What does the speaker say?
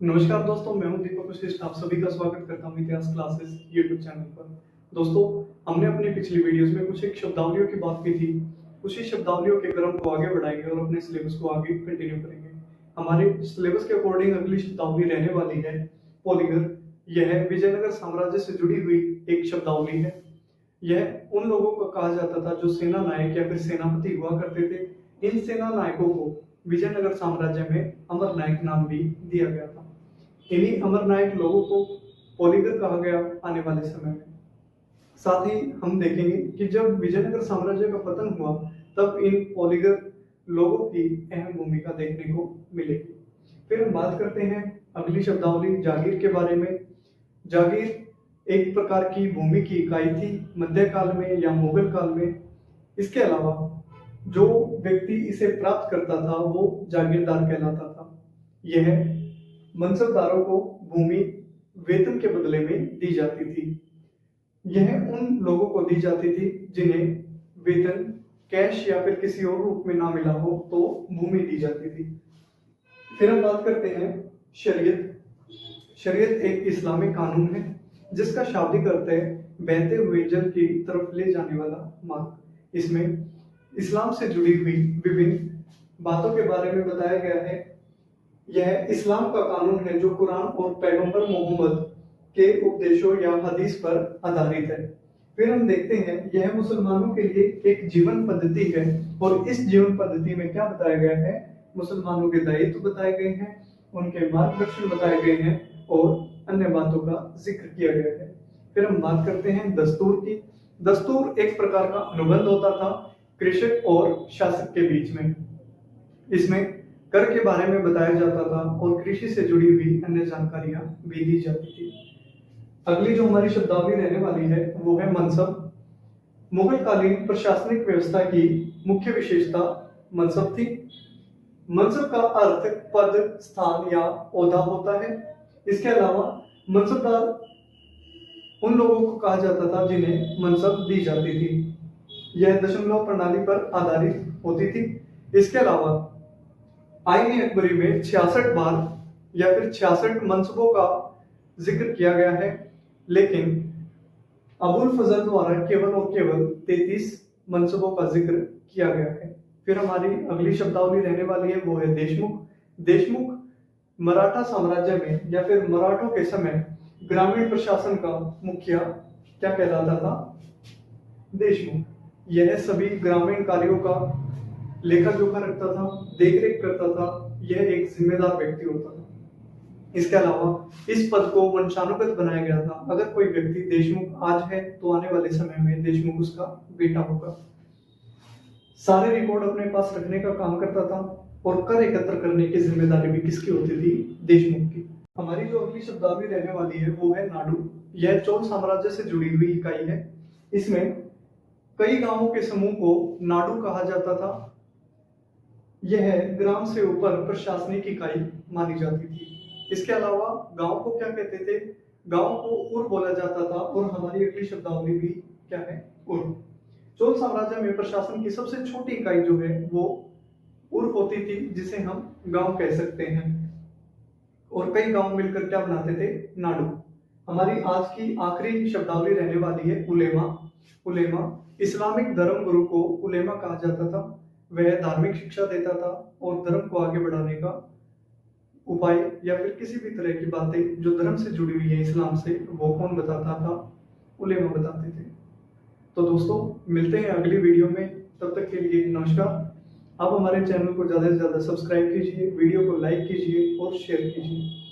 नमस्कार दोस्तों, मैं हूं दीपक वशिष्ठ। आप सभी का स्वागत करता हूं इतिहास क्लासेस यूट्यूब चैनल पर। दोस्तों, हमने अपनी पिछली वीडियोस में कुछ एक शब्दावलियों की बात की थी। उसी शब्दावलियों के क्रम को आगे बढ़ाएंगे और अपने सिलेबस को आगे कंटिन्यू करेंगे। हमारे सिलेबस के अकॉर्डिंग अगली शब्दावली रहने वाली है पोलिगर। यह विजयनगर साम्राज्य से जुड़ी हुई एक शब्दावली है। यह उन लोगों को कहा जाता था जो सेना नायक या फिर सेनापति हुआ करते थे। इन सेना नायकों को विजयनगर साम्राज्य में अमर नायक नाम भी दिया गया था। इन्हीं अमर नायक लोगों को पोलिगर कहा गया आने वाले समय में। साथ ही हम देखेंगे कि जब विजयनगर साम्राज्य का पतन हुआ तब इन पोलिगर लोगों की अहम भूमिका देखने को मिलेगी। फिर हम बात करते हैं अगली शब्दावली जागीर के बारे में। जागीर एक प्रकार की भूमि की इकाई थी मध्यकाल में या मुगल काल में। इसके अलावा जो व्यक्ति इसे प्राप्त करता था वो जागीरदार कहलाता था। यह मनसबदारों को भूमि वेतन के बदले में दी जाती थी। यह उन लोगों को दी जाती थी जिन्हें वेतन कैश या फिर किसी और रूप में ना मिला हो तो भूमि दी जाती थी। फिर हम बात करते हैं शरीयत। शरीयत एक इस्लामिक कानून है जिसका शाब्दिक अर्थ है बहते हुए जल की तरफ ले जाने वाला मार्ग। इसमें इस्लाम से जुड़ी हुई विभिन्न बातों के बारे में बताया गया है। यह इस्लाम का कानून है जो कुरान और पैगंबर मोहम्मद के उपदेशों या हदीस पर आधारित है। फिर हम देखते हैं यह मुसलमानों के लिए एक जीवन पद्धति है और इस जीवन पद्धति में क्या बताया गया है, मुसलमानों के दायित्व बताए गए हैं, उनके मार्गदर्शन बताए गए हैं और अन्य बातों का जिक्र किया गया है। फिर हम बात करते हैं दस्तूर की। दस्तूर एक प्रकार का अनुबंध होता था कृषक और शासक के बीच में। इसमें कर के बारे में बताया जाता था और कृषि से जुड़ी हुई अन्य जानकारियां भी दी जाती थी। अगली जो हमारी शब्दावली रहने वाली है वो है मनसब। मुगल कालीन प्रशासनिक व्यवस्था की मुख्य विशेषता मनसब थी। मनसब का अर्थ पद, स्थान या ओहदा होता है। इसके अलावा मनसबदार उन लोगों को कहा जाता था जिन्हें मनसब दी जाती थी। यह दशमलव प्रणाली पर आधारित होती थी। इसके अलावा आईन अकबरी में 66 बार या फिर 66 मनसबों का जिक्र किया गया है, लेकिन अबुल फजल द्वारा केवल और केवल 33 मनसबों का जिक्र किया गया है। फिर हमारी अगली शब्दावली रहने वाली है वो है देशमुख। देशमुख मराठा साम्राज्य में या फिर मराठों के समय ग्रामीण प्रशासन का मुखिया क्या कहलाता था, देशमुख। यह सभी ग्रामीण कार्यों का लेखा जोखा रखता था, देखरेख करता था। यह एक जिम्मेदार व्यक्ति होता था। इसके अलावा इस पद को वंशानुगत बनाया गया था। अगर कोई व्यक्ति देशमुख आज है तो आने वाले समय में देशमुख उसका बेटा होगा। सारे रिकॉर्ड अपने पास रखने का काम करता था और कर एकत्र करने की जिम्मेदारी भी किसकी होती थी, देशमुख की। हमारी जो अगली शब्दावली रहने वाली है वो है नाडू। यह चोल साम्राज्य से जुड़ी हुई इकाई है। इसमें कई गांवों के समूह को नाडू कहा जाता था। यह ग्राम से ऊपर प्रशासनिक इकाई मानी जाती थी। इसके अलावा गांव को क्या कहते थे, गांव को उर बोला जाता था और हमारी अगली शब्दावली भी क्या है, उर। चोल साम्राज्य में प्रशासन की सबसे छोटी इकाई जो है वो उर होती थी, जिसे हम गांव कह सकते हैं। और कई गांव मिलकर क्या बनाते थे, नाडू। हमारी आज की आखिरी शब्दावली रहने वाली है उलेमा। उलेमा इस्लामिक धर्म गुरु को उलेमा कहा जाता था। वह धार्मिक शिक्षा देता था और धर्म को आगे बढ़ाने का उपाय या फिर किसी भी तरह की बातें जो धर्म से जुड़ी हुई है इस्लाम से, वो कौन बताता था, उलेमा बताते थे। तो दोस्तों, मिलते हैं अगली वीडियो में। तब तक के लिए नमस्कार। आप हमारे चैनल को ज्यादा से ज्यादा सब्सक्राइब कीजिए, वीडियो को लाइक कीजिए और शेयर कीजिए।